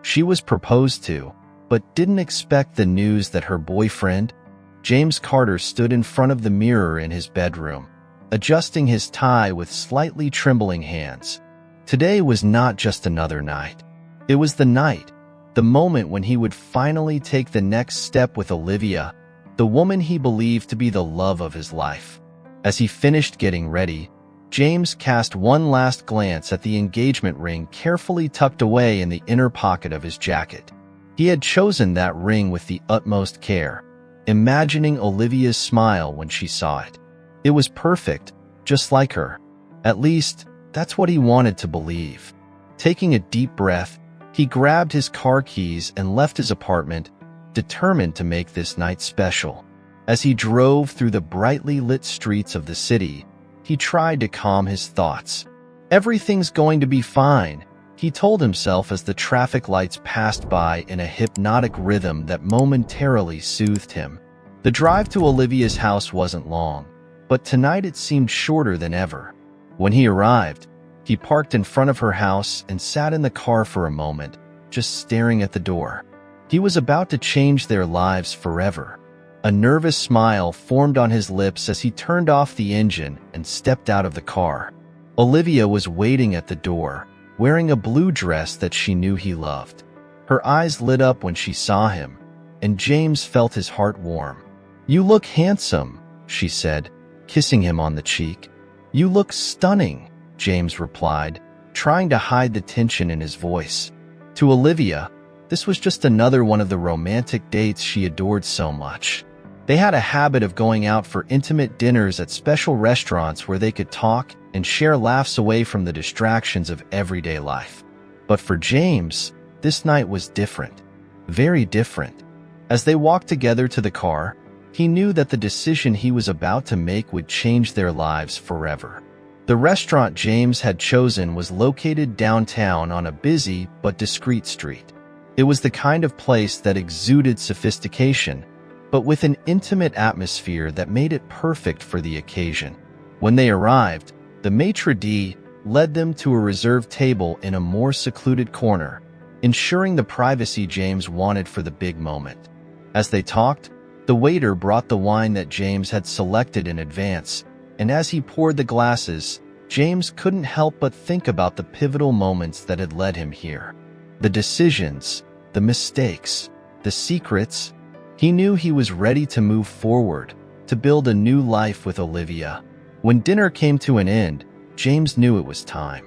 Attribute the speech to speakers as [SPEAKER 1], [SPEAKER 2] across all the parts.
[SPEAKER 1] She was proposed to, but didn't expect the news that her boyfriend, James Carter, stood in front of the mirror in his bedroom, adjusting his tie with slightly trembling hands. Today was not just another night. It was the night, the moment when he would finally take the next step with Olivia, the woman he believed to be the love of his life. As he finished getting ready, James cast one last glance at the engagement ring carefully tucked away in the inner pocket of his jacket. He had chosen that ring with the utmost care, imagining Olivia's smile when she saw it. It was perfect, just like her. At least, that's what he wanted to believe. Taking a deep breath, he grabbed his car keys and left his apartment, determined to make this night special. As he drove through the brightly lit streets of the city, he tried to calm his thoughts. Everything's going to be fine, he told himself as the traffic lights passed by in a hypnotic rhythm that momentarily soothed him. The drive to Olivia's house wasn't long, but tonight it seemed shorter than ever. When he arrived, he parked in front of her house and sat in the car for a moment, just staring at the door. He was about to change their lives forever. A nervous smile formed on his lips as he turned off the engine and stepped out of the car. Olivia was waiting at the door, wearing a blue dress that she knew he loved. Her eyes lit up when she saw him, and James felt his heart warm. "You look handsome," she said, kissing him on the cheek. "You look stunning," James replied, trying to hide the tension in his voice. To Olivia, this was just another one of the romantic dates she adored so much. They had a habit of going out for intimate dinners at special restaurants where they could talk and share laughs away from the distractions of everyday life. But for James, this night was different. Very different. As they walked together to the car, he knew that the decision he was about to make would change their lives forever. The restaurant James had chosen was located downtown on a busy but discreet street. It was the kind of place that exuded sophistication, but with an intimate atmosphere that made it perfect for the occasion. When they arrived, the maitre d' led them to a reserved table in a more secluded corner, ensuring the privacy James wanted for the big moment. As they talked, the waiter brought the wine that James had selected in advance, and as he poured the glasses, James couldn't help but think about the pivotal moments that had led him here. The decisions, the mistakes, the secrets. He knew he was ready to move forward, to build a new life with Olivia. When dinner came to an end, James knew it was time.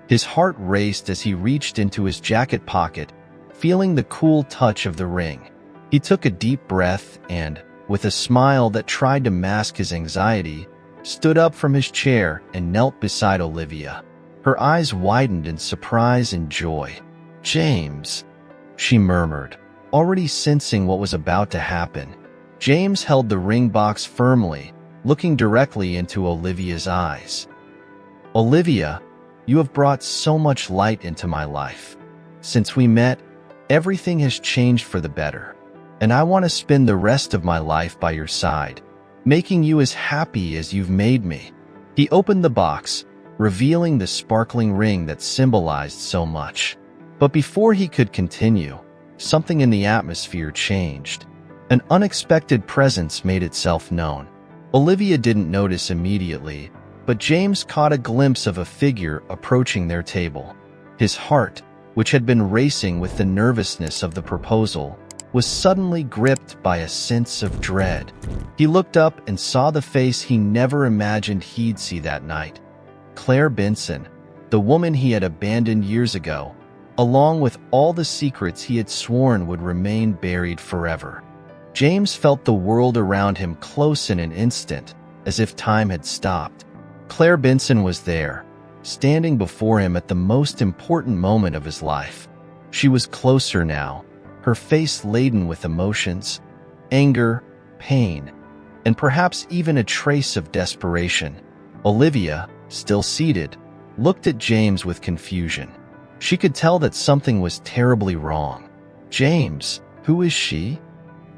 [SPEAKER 1] His heart raced as he reached into his jacket pocket, feeling the cool touch of the ring. He took a deep breath and, with a smile that tried to mask his anxiety, stood up from his chair and knelt beside Olivia. Her eyes widened in surprise and joy. "James," she murmured, already sensing what was about to happen. James held the ring box firmly, looking directly into Olivia's eyes. "Olivia, you have brought so much light into my life. Since we met, everything has changed for the better, and I want to spend the rest of my life by your side, making you as happy as you've made me." He opened the box, revealing the sparkling ring that symbolized so much. But before he could continue, something in the atmosphere changed. An unexpected presence made itself known. Olivia didn't notice immediately, but James caught a glimpse of a figure approaching their table. His heart, which had been racing with the nervousness of the proposal, was suddenly gripped by a sense of dread. He looked up and saw the face he never imagined he'd see that night. Claire Benson, the woman he had abandoned years ago, along with all the secrets he had sworn would remain buried forever. James felt the world around him close in an instant, as if time had stopped. Claire Benson was there, standing before him at the most important moment of his life. She was closer now, her face laden with emotions, anger, pain, and perhaps even a trace of desperation. Olivia, still seated, looked at James with confusion. She could tell that something was terribly wrong. "James, who is she?"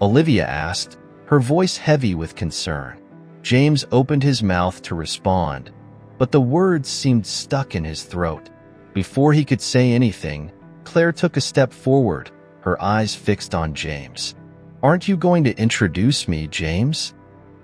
[SPEAKER 1] Olivia asked, her voice heavy with concern. James opened his mouth to respond, but the words seemed stuck in his throat. Before he could say anything, Claire took a step forward, her eyes fixed on James. "Aren't you going to introduce me, James?"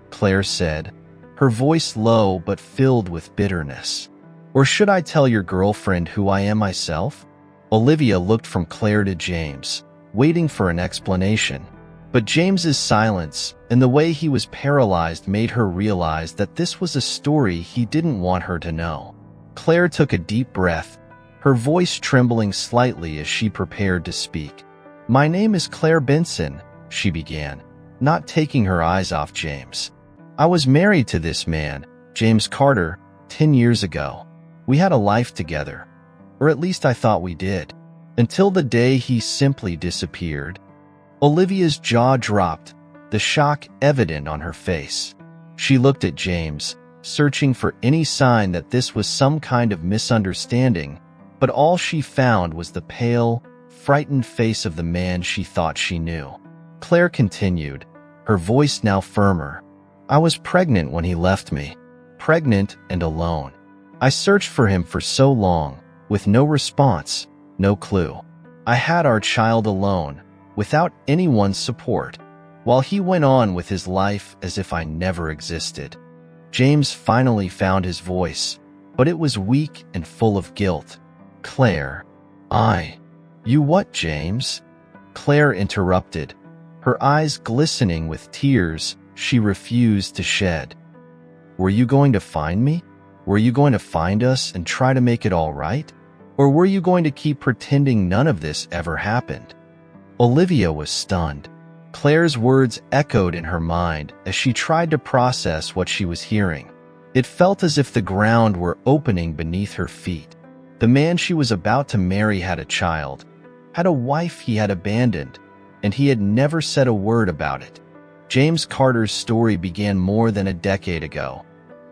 [SPEAKER 1] Claire said, her voice low but filled with bitterness. "Or should I tell your girlfriend who I am myself?" Olivia looked from Claire to James, waiting for an explanation. But James's silence and the way he was paralyzed made her realize that this was a story he didn't want her to know. Claire took a deep breath, her voice trembling slightly as she prepared to speak. "My name is Claire Benson," she began, not taking her eyes off James. "I was married to this man, James Carter, 10 years ago. We had a life together, or at least I thought we did, until the day he simply disappeared." Olivia's jaw dropped, the shock evident on her face. She looked at James, searching for any sign that this was some kind of misunderstanding, but all she found was the pale, frightened face of the man she thought she knew. Claire continued, her voice now firmer. "I was pregnant when he left me, pregnant and alone. I searched for him for so long, with no response, no clue. I had our child alone, without anyone's support, while he went on with his life as if I never existed." James finally found his voice, but it was weak and full of guilt. "Claire, You what, James?" Claire interrupted, her eyes glistening with tears she refused to shed. "Were you going to find me? Were you going to find us and try to make it all right? Or were you going to keep pretending none of this ever happened?" Olivia was stunned. Claire's words echoed in her mind as she tried to process what she was hearing. It felt as if the ground were opening beneath her feet. The man she was about to marry had a child, had a wife he had abandoned, and he had never said a word about it. James Carter's story began more than a decade ago,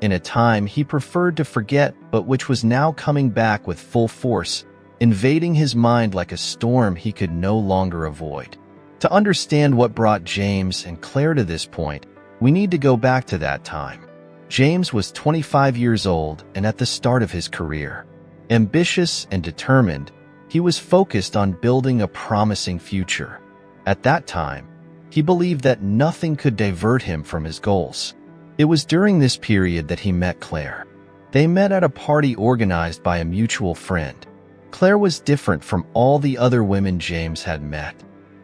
[SPEAKER 1] in a time he preferred to forget but which was now coming back with full force, invading his mind like a storm he could no longer avoid. To understand what brought James and Claire to this point, we need to go back to that time. James was 25 years old and at the start of his career. Ambitious and determined, he was focused on building a promising future. At that time, he believed that nothing could divert him from his goals. It was during this period that he met Claire. They met at a party organized by a mutual friend. Claire was different from all the other women James had met.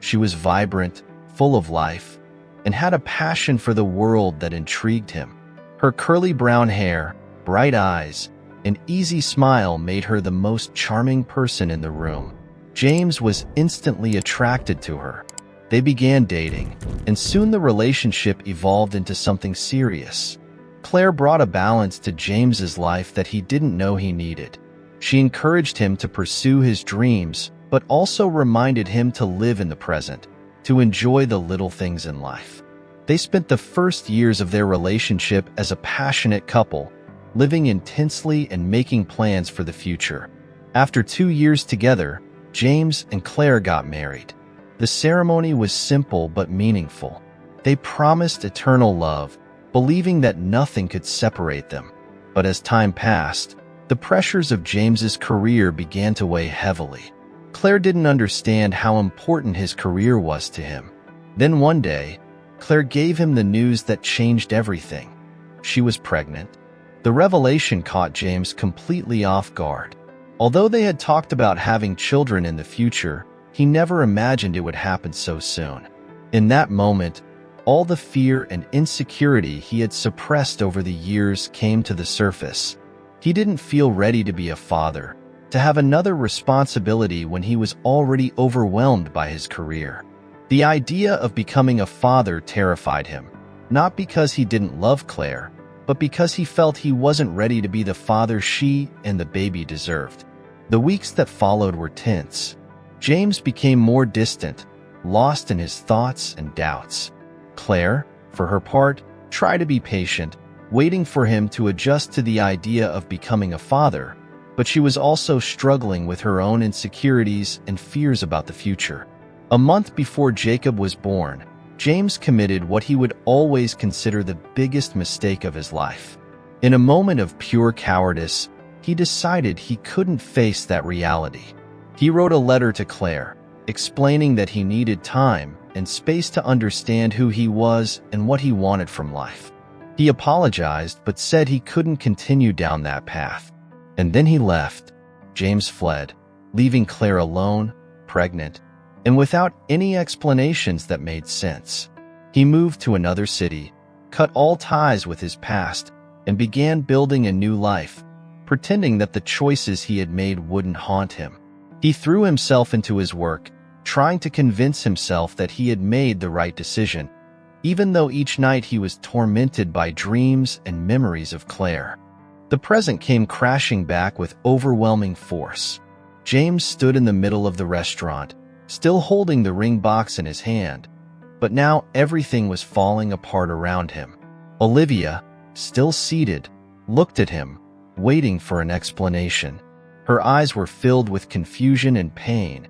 [SPEAKER 1] She was vibrant, full of life, and had a passion for the world that intrigued him. Her curly brown hair, bright eyes, and easy smile made her the most charming person in the room. James was instantly attracted to her. They began dating, and soon the relationship evolved into something serious. Claire brought a balance to James's life that he didn't know he needed. She encouraged him to pursue his dreams, but also reminded him to live in the present, to enjoy the little things in life. They spent the first years of their relationship as a passionate couple, living intensely and making plans for the future. After 2 years together, James and Claire got married. The ceremony was simple but meaningful. They promised eternal love, believing that nothing could separate them. But as time passed, the pressures of James's career began to weigh heavily. Claire didn't understand how important his career was to him. Then one day, Claire gave him the news that changed everything. She was pregnant. The revelation caught James completely off guard. Although they had talked about having children in the future, he never imagined it would happen so soon. In that moment, all the fear and insecurity he had suppressed over the years came to the surface. He didn't feel ready to be a father, to have another responsibility when he was already overwhelmed by his career. The idea of becoming a father terrified him, not because he didn't love Claire, but because he felt he wasn't ready to be the father she and the baby deserved. The weeks that followed were tense. James became more distant, lost in his thoughts and doubts. Claire, for her part, tried to be patient, waiting for him to adjust to the idea of becoming a father, but she was also struggling with her own insecurities and fears about the future. A month before Jacob was born, James committed what he would always consider the biggest mistake of his life. In a moment of pure cowardice, he decided he couldn't face that reality. He wrote a letter to Claire, explaining that he needed time and space to understand who he was and what he wanted from life. He apologized but said he couldn't continue down that path. And then he left. James fled, leaving Claire alone, pregnant, and without any explanations that made sense. He moved to another city, cut all ties with his past, and began building a new life, pretending that the choices he had made wouldn't haunt him. He threw himself into his work, trying to convince himself that he had made the right decision, even though each night he was tormented by dreams and memories of Claire. The present came crashing back with overwhelming force. James stood in the middle of the restaurant, still holding the ring box in his hand, but now everything was falling apart around him. Olivia, still seated, looked at him, waiting for an explanation. Her eyes were filled with confusion and pain,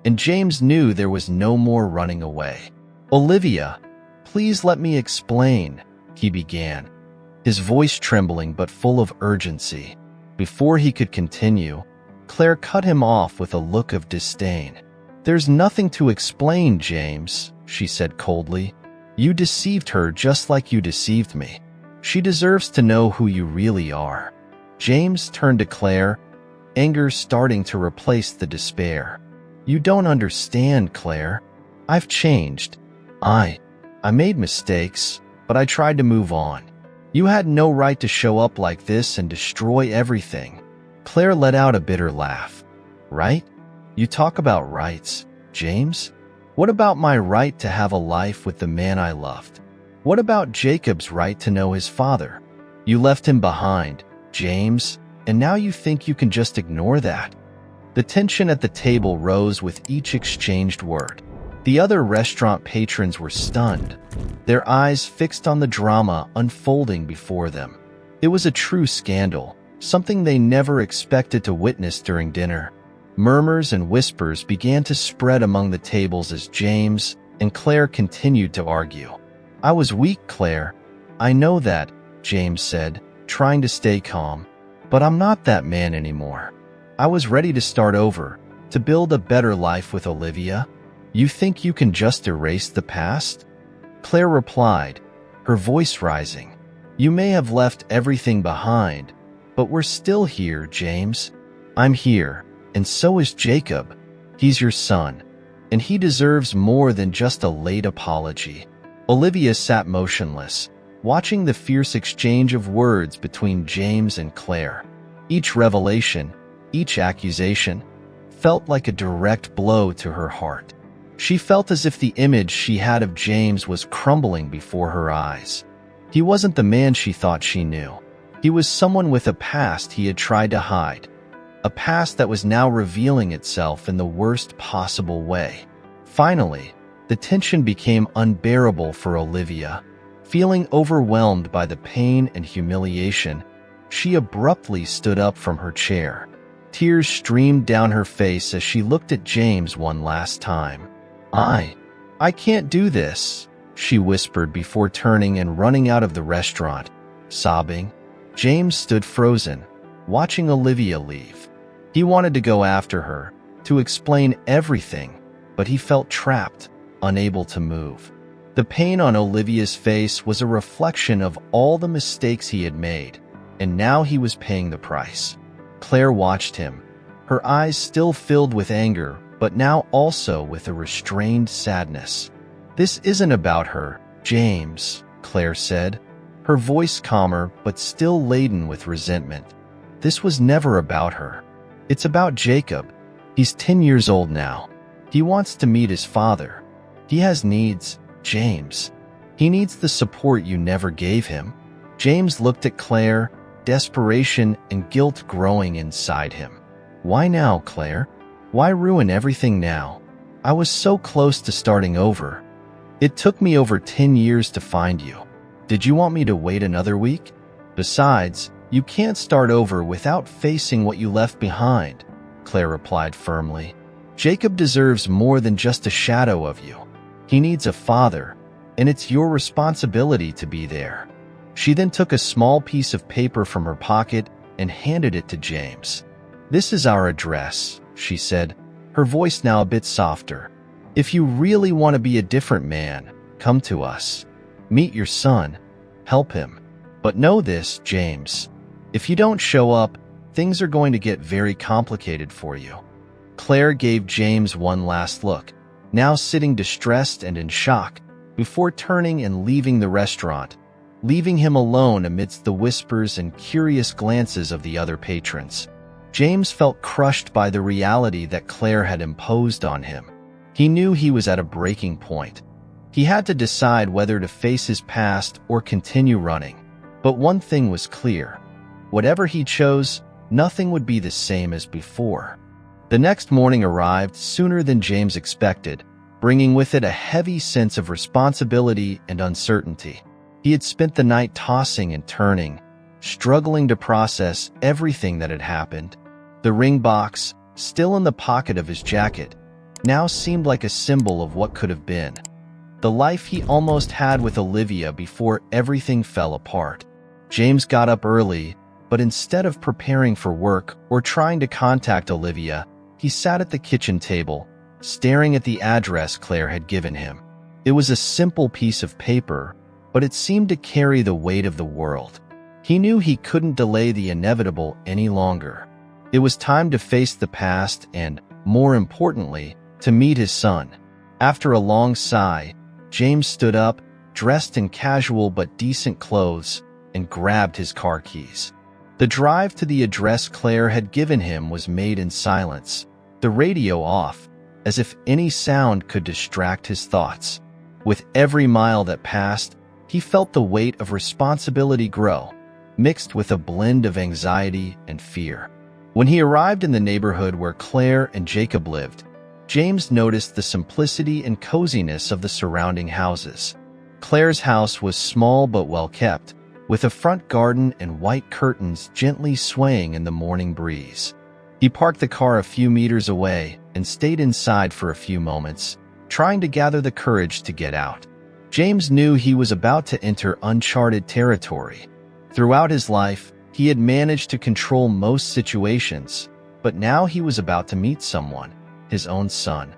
[SPEAKER 1] and James knew there was no more running away. "Olivia, please let me explain," he began, his voice trembling but full of urgency. Before he could continue, Claire cut him off with a look of disdain. "There's nothing to explain, James," she said coldly. "You deceived her just like you deceived me. She deserves to know who you really are." James turned to Claire, anger starting to replace the despair. "You don't understand, Claire. I've changed. I made mistakes, but I tried to move on. You had no right to show up like this and destroy everything." Claire let out a bitter laugh. "Right? You talk about rights, James? What about my right to have a life with the man I loved? What about Jacob's right to know his father? You left him behind, James, and now you think you can just ignore that?" The tension at the table rose with each exchanged word. The other restaurant patrons were stunned, their eyes fixed on the drama unfolding before them. It was a true scandal, something they never expected to witness during dinner. Murmurs and whispers began to spread among the tables as James and Claire continued to argue. "I was weak, Claire. I know that," James said, trying to stay calm. "But I'm not that man anymore. I was ready to start over, to build a better life with Olivia. You think you can just erase the past?" Claire replied, her voice rising. "You may have left everything behind, but we're still here, James. I'm here, and so is Jacob. He's your son, and he deserves more than just a late apology." Olivia sat motionless, watching the fierce exchange of words between James and Claire. Each revelation, each accusation, felt like a direct blow to her heart. She felt as if the image she had of James was crumbling before her eyes. He wasn't the man she thought she knew. He was someone with a past he had tried to hide, a past that was now revealing itself in the worst possible way. Finally, the tension became unbearable for Olivia. Feeling overwhelmed by the pain and humiliation, she abruptly stood up from her chair. Tears streamed down her face as she looked at James one last time. I can't do this," she whispered before turning and running out of the restaurant, sobbing. James stood frozen, watching Olivia leave. He wanted to go after her, to explain everything, but he felt trapped, unable to move. The pain on Olivia's face was a reflection of all the mistakes he had made, and now he was paying the price. Claire watched him, her eyes still filled with anger, but now also with a restrained sadness. "This isn't about her, James," Claire said, her voice calmer but still laden with resentment. "This was never about her. It's about Jacob. He's 10 years old now. He wants to meet his father. He has needs, James. He needs the support you never gave him." James looked at Claire, desperation and guilt growing inside him. "Why now, Claire? Why ruin everything now? I was so close to starting over. It took me over 10 years to find you. Did you want me to wait another week? Besides, you can't start over without facing what you left behind," Claire replied firmly. "Jacob deserves more than just a shadow of you. He needs a father, and it's your responsibility to be there." She then took a small piece of paper from her pocket and handed it to James. "This is our address," she said, her voice now a bit softer. "If you really want to be a different man, come to us. Meet your son. Help him. But know this, James. If you don't show up, things are going to get very complicated for you." Claire gave James one last look, now sitting distressed and in shock, before turning and leaving the restaurant, leaving him alone amidst the whispers and curious glances of the other patrons. James felt crushed by the reality that Claire had imposed on him. He knew he was at a breaking point. He had to decide whether to face his past or continue running. But one thing was clear. Whatever he chose, nothing would be the same as before. The next morning arrived sooner than James expected, bringing with it a heavy sense of responsibility and uncertainty. He had spent the night tossing and turning, struggling to process everything that had happened. The ring box, still in the pocket of his jacket, now seemed like a symbol of what could have been. The life he almost had with Olivia before everything fell apart. James got up early, but instead of preparing for work or trying to contact Olivia, he sat at the kitchen table, staring at the address Claire had given him. It was a simple piece of paper, but it seemed to carry the weight of the world. He knew he couldn't delay the inevitable any longer. It was time to face the past and, more importantly, to meet his son. After a long sigh, James stood up, dressed in casual but decent clothes, and grabbed his car keys. The drive to the address Claire had given him was made in silence, the radio off, as if any sound could distract his thoughts. With every mile that passed, he felt the weight of responsibility grow, mixed with a blend of anxiety and fear. When he arrived in the neighborhood where Claire and Jacob lived, James noticed the simplicity and coziness of the surrounding houses. Claire's house was small but well kept, with a front garden and white curtains gently swaying in the morning breeze. He parked the car a few meters away and stayed inside for a few moments, trying to gather the courage to get out. James knew he was about to enter uncharted territory. Throughout his life, he had managed to control most situations, but now he was about to meet someone, his own son,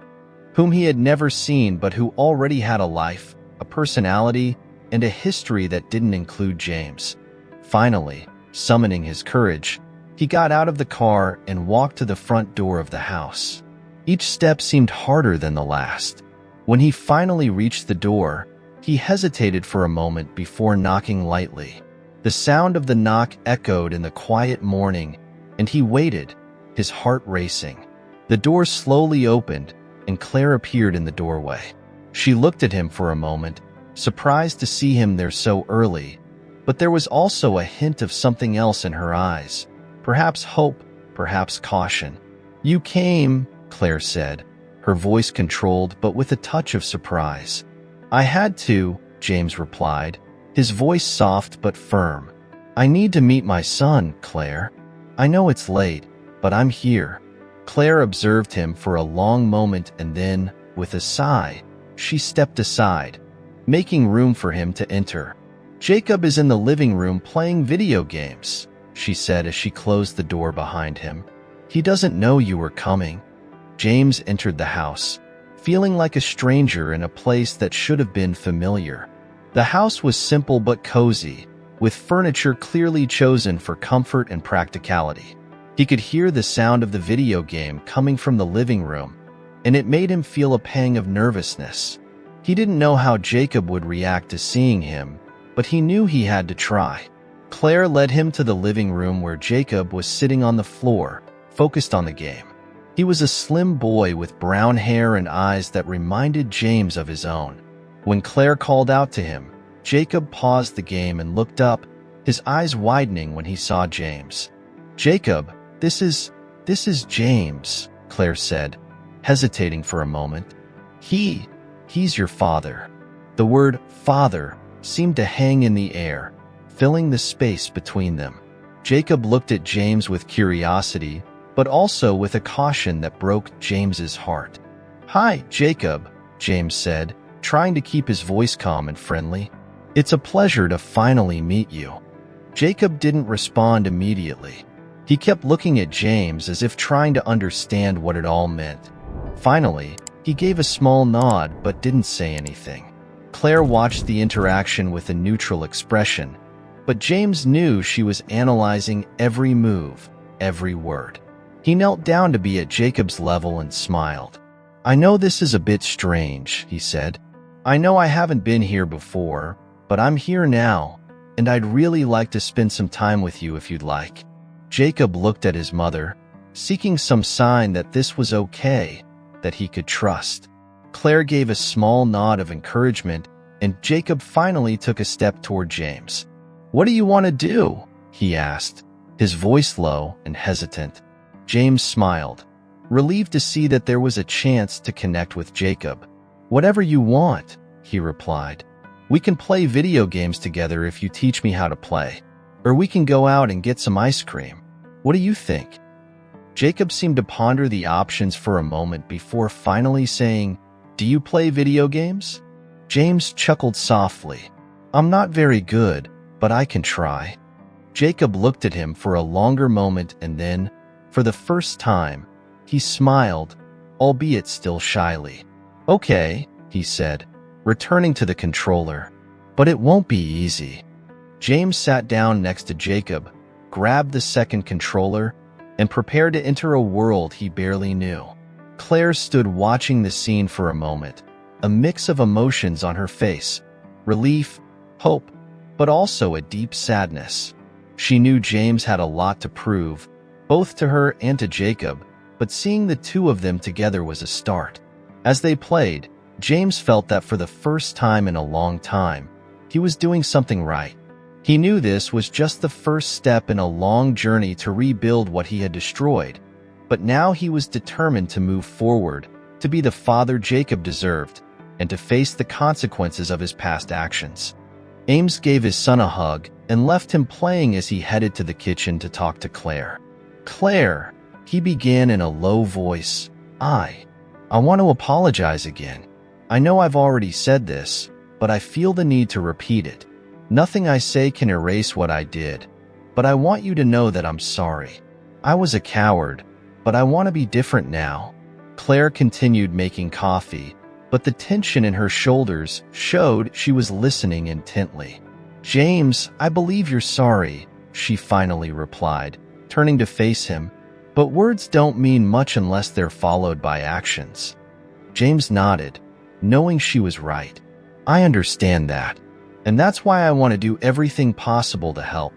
[SPEAKER 1] whom he had never seen but who already had a life, a personality, and a history that didn't include James. Finally, summoning his courage, he got out of the car and walked to the front door of the house. Each step seemed harder than the last. When he finally reached the door, he hesitated for a moment before knocking lightly. The sound of the knock echoed in the quiet morning, and he waited, his heart racing. The door slowly opened, and Claire appeared in the doorway. She looked at him for a moment, surprised to see him there so early, but there was also a hint of something else in her eyes. Perhaps hope, perhaps caution. "You came," Claire said, her voice controlled but with a touch of surprise. "I had to," James replied, his voice soft but firm. "I need to meet my son, Claire. I know it's late, but I'm here." Claire observed him for a long moment and then, with a sigh, she stepped aside, making room for him to enter. "Jacob is in the living room playing video games," she said as she closed the door behind him. "He doesn't know you were coming." James entered the house, feeling like a stranger in a place that should have been familiar. The house was simple but cozy, with furniture clearly chosen for comfort and practicality. He could hear the sound of the video game coming from the living room, and it made him feel a pang of nervousness. He didn't know how Jacob would react to seeing him, but he knew he had to try. Claire led him to the living room where Jacob was sitting on the floor, focused on the game. He was a slim boy with brown hair and eyes that reminded James of his own. When Claire called out to him, Jacob paused the game and looked up, his eyes widening when he saw James. "Jacob, this is James," Claire said, hesitating for a moment. He's your father." The word father seemed to hang in the air, filling the space between them. Jacob looked at James with curiosity, but also with a caution that broke James's heart. "Hi, Jacob," James said, trying to keep his voice calm and friendly. "It's a pleasure to finally meet you." Jacob didn't respond immediately. He kept looking at James as if trying to understand what it all meant. Finally, he gave a small nod but didn't say anything. Claire watched the interaction with a neutral expression, but James knew she was analyzing every move, every word. He knelt down to be at Jacob's level and smiled. "I know this is a bit strange," he said. "I know I haven't been here before, but I'm here now, and I'd really like to spend some time with you if you'd like." Jacob looked at his mother, seeking some sign that this was okay, that he could trust. Claire gave a small nod of encouragement, and Jacob finally took a step toward James. "What do you want to do?" he asked, his voice low and hesitant. James smiled, relieved to see that there was a chance to connect with Jacob. "Whatever you want," he replied. "We can play video games together if you teach me how to play. Or we can go out and get some ice cream. What do you think?" Jacob seemed to ponder the options for a moment before finally saying, "Do you play video games?" James chuckled softly. "I'm not very good, but I can try." Jacob looked at him for a longer moment and then, for the first time, he smiled, albeit still shyly. "Okay," he said, returning to the controller, "but it won't be easy." James sat down next to Jacob, grabbed the second controller, and prepared to enter a world he barely knew. Claire stood watching the scene for a moment, a mix of emotions on her face, relief, hope, but also a deep sadness. She knew James had a lot to prove, both to her and to Jacob, but seeing the two of them together was a start. As they played, James felt that for the first time in a long time, he was doing something right. He knew this was just the first step in a long journey to rebuild what he had destroyed, but now he was determined to move forward, to be the father Jacob deserved, and to face the consequences of his past actions. James gave his son a hug and left him playing as he headed to the kitchen to talk to Claire. "Claire," he began in a low voice, I want to apologize again. I know I've already said this, but I feel the need to repeat it. Nothing I say can erase what I did, but I want you to know that I'm sorry. I was a coward, but I want to be different now." Claire continued making coffee, but the tension in her shoulders showed she was listening intently. "James, I believe you're sorry," she finally replied, turning to face him, "but words don't mean much unless they're followed by actions." James nodded, knowing she was right. "I understand that, and that's why I want to do everything possible to help,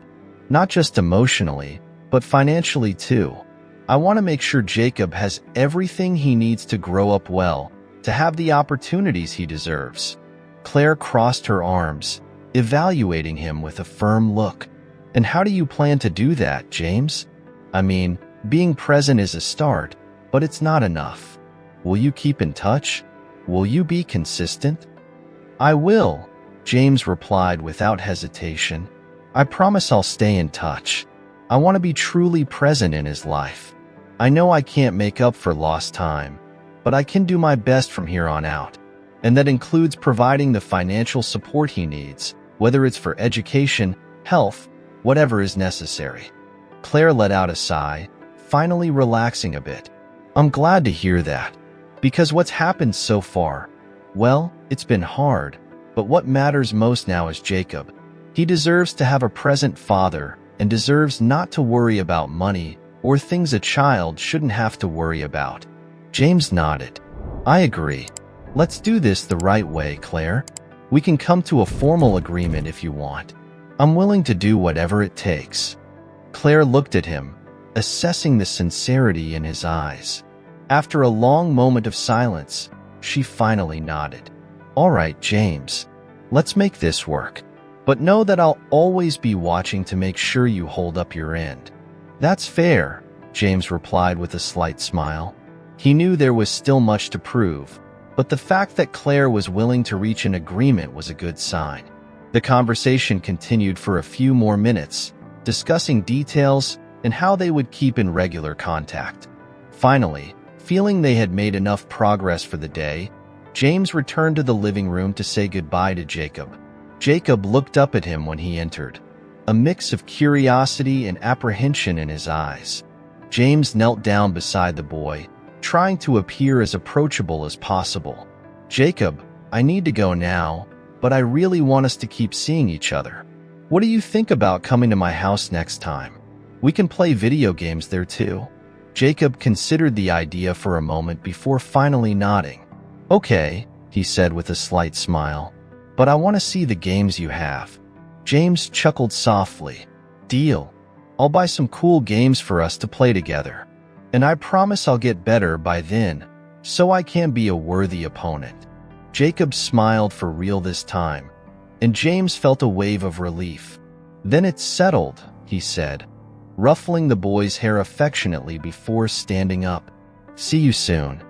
[SPEAKER 1] not just emotionally, but financially too. I want to make sure Jacob has everything he needs to grow up well, to have the opportunities he deserves." Claire crossed her arms, evaluating him with a firm look. "And how do you plan to do that, James? I mean, being present is a start, but it's not enough. Will you keep in touch? Will you be consistent?" "I will," James replied without hesitation. "I promise I'll stay in touch. I want to be truly present in his life. I know I can't make up for lost time, but I can do my best from here on out. And that includes providing the financial support he needs, whether it's for education, health, whatever is necessary." Claire let out a sigh, finally relaxing a bit. "I'm glad to hear that, because what's happened so far, well, it's been hard, but what matters most now is Jacob. He deserves to have a present father and deserves not to worry about money or things a child shouldn't have to worry about." James nodded. "I agree. Let's do this the right way, Claire. We can come to a formal agreement if you want. I'm willing to do whatever it takes." Claire looked at him, assessing the sincerity in his eyes. After a long moment of silence, she finally nodded. "All right, James. Let's make this work. But know that I'll always be watching to make sure you hold up your end." "That's fair," James replied with a slight smile. He knew there was still much to prove, but the fact that Claire was willing to reach an agreement was a good sign. The conversation continued for a few more minutes, discussing details and how they would keep in regular contact. Finally, feeling they had made enough progress for the day, James returned to the living room to say goodbye to Jacob. Jacob looked up at him when he entered, a mix of curiosity and apprehension in his eyes. James knelt down beside the boy, trying to appear as approachable as possible. "Jacob, I need to go now, but I really want us to keep seeing each other. What do you think about coming to my house next time? We can play video games there too." Jacob considered the idea for a moment before finally nodding. "Okay," he said with a slight smile, "but I want to see the games you have." James chuckled softly. "Deal. I'll buy some cool games for us to play together. And I promise I'll get better by then, so I can be a worthy opponent." Jacob smiled for real this time, and James felt a wave of relief. "Then it's settled," he said, ruffling the boy's hair affectionately before standing up. "See you soon."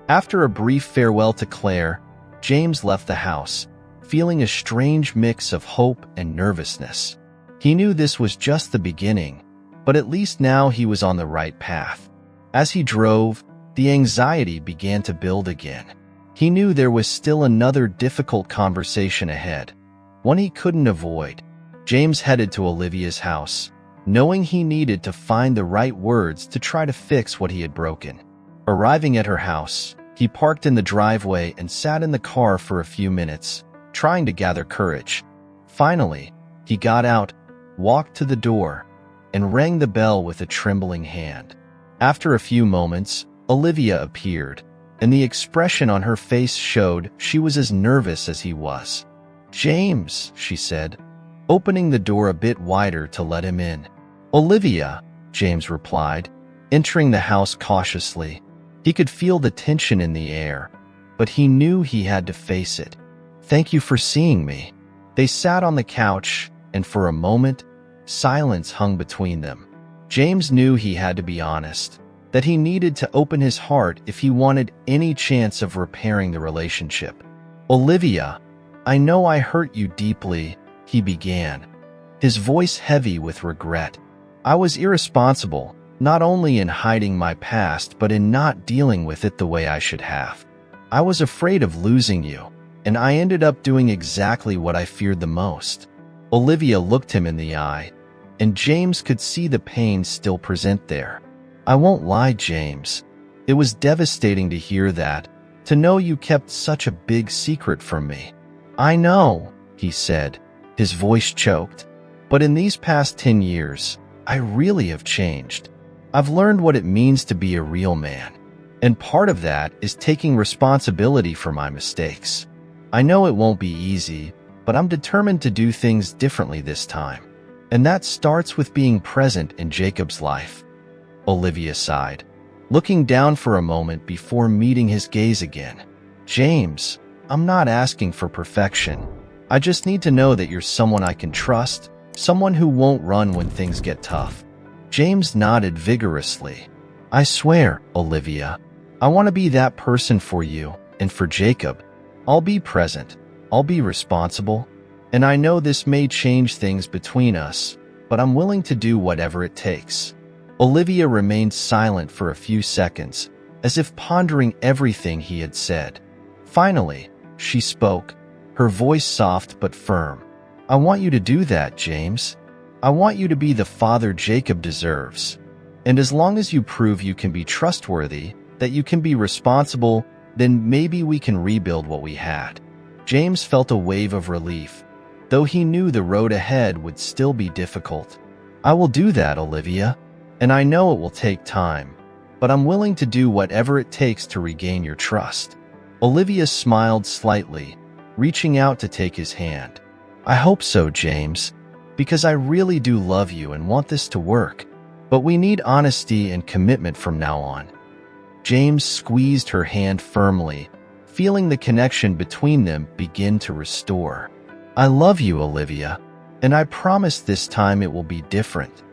[SPEAKER 1] After a brief farewell to Claire, James left the house, feeling a strange mix of hope and nervousness. He knew this was just the beginning, but at least now he was on the right path. As he drove, the anxiety began to build again. He knew there was still another difficult conversation ahead, one he couldn't avoid. James headed to Olivia's house, knowing he needed to find the right words to try to fix what he had broken. Arriving at her house, he parked in the driveway and sat in the car for a few minutes, trying to gather courage. Finally, he got out, walked to the door, and rang the bell with a trembling hand. After a few moments, Olivia appeared, and the expression on her face showed she was as nervous as he was. "James," she said, opening the door a bit wider to let him in. "Olivia," James replied, entering the house cautiously. He could feel the tension in the air, but he knew he had to face it. "Thank you for seeing me." They sat on the couch, and for a moment, silence hung between them. James knew he had to be honest, that he needed to open his heart if he wanted any chance of repairing the relationship. "Olivia, I know I hurt you deeply," he began, his voice heavy with regret. "I was irresponsible, not only in hiding my past but in not dealing with it the way I should have. I was afraid of losing you, and I ended up doing exactly what I feared the most." Olivia looked him in the eye, and James could see the pain still present there. "I won't lie, James. It was devastating to hear that, to know you kept such a big secret from me." "I know," he said, his voice choked. "But in these past 10 years, I really have changed. I've learned what it means to be a real man, and part of that is taking responsibility for my mistakes. I know it won't be easy, but I'm determined to do things differently this time. And that starts with being present in Jacob's life." Olivia sighed, looking down for a moment before meeting his gaze again. "James, I'm not asking for perfection. I just need to know that you're someone I can trust, someone who won't run when things get tough." James nodded vigorously. "I swear, Olivia, I want to be that person for you and for Jacob. I'll be present, I'll be responsible, and I know this may change things between us, but I'm willing to do whatever it takes." Olivia remained silent for a few seconds, as if pondering everything he had said. Finally, she spoke, her voice soft but firm. "I want you to do that, James. I want you to be the father Jacob deserves. And as long as you prove you can be trustworthy, that you can be responsible, then maybe we can rebuild what we had." James felt a wave of relief, though he knew the road ahead would still be difficult. "I will do that, Olivia, and I know it will take time, but I'm willing to do whatever it takes to regain your trust." Olivia smiled slightly, reaching out to take his hand. "I hope so, James, because I really do love you and want this to work, but we need honesty and commitment from now on." James squeezed her hand firmly, feeling the connection between them begin to restore. "I love you, Olivia, and I promise this time it will be different."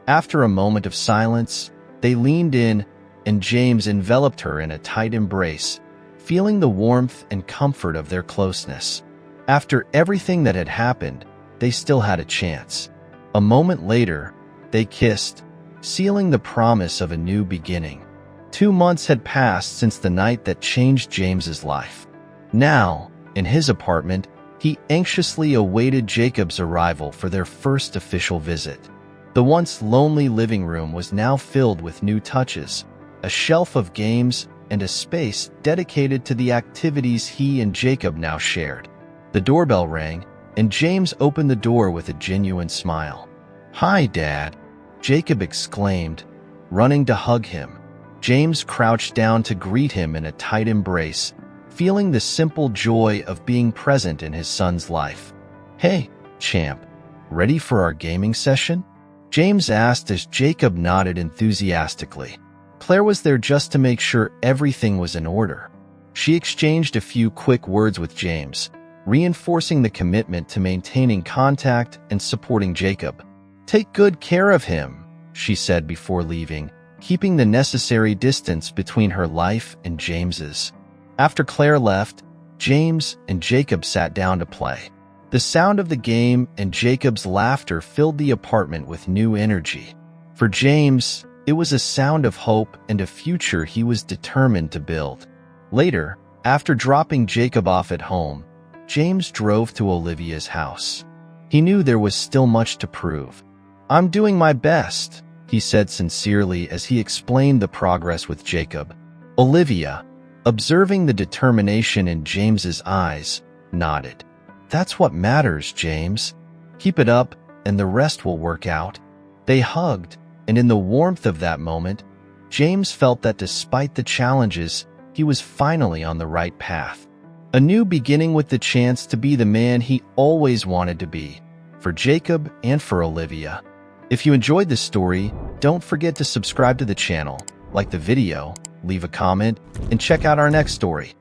[SPEAKER 1] After a moment of silence, they leaned in, and James enveloped her in a tight embrace, feeling the warmth and comfort of their closeness. After everything that had happened, they still had a chance. A moment later, they kissed, sealing the promise of a new beginning. 2 months had passed since the night that changed James's life. Now, in his apartment, he anxiously awaited Jacob's arrival for their first official visit. The once lonely living room was now filled with new touches, a shelf of games, and a space dedicated to the activities he and Jacob now shared. The doorbell rang, and James opened the door with a genuine smile. "Hi, Dad," Jacob exclaimed, running to hug him. James crouched down to greet him in a tight embrace, feeling the simple joy of being present in his son's life. "Hey, champ, ready for our gaming session?" James asked as Jacob nodded enthusiastically. Claire was there just to make sure everything was in order. She exchanged a few quick words with James, reinforcing the commitment to maintaining contact and supporting Jacob. "Take good care of him," she said before leaving, keeping the necessary distance between her life and James's. After Claire left, James and Jacob sat down to play. The sound of the game and Jacob's laughter filled the apartment with new energy. For James, it was a sound of hope and a future he was determined to build. Later, after dropping Jacob off at home, James drove to Olivia's house. He knew there was still much to prove. "I'm doing my best," he said sincerely as he explained the progress with Jacob. Olivia, observing the determination in James's eyes, nodded. "That's what matters, James. Keep it up, and the rest will work out." They hugged, and in the warmth of that moment, James felt that despite the challenges, he was finally on the right path. A new beginning with the chance to be the man he always wanted to be, for Jacob and for Olivia. If you enjoyed this story, don't forget to subscribe to the channel, like the video, leave a comment, and check out our next story.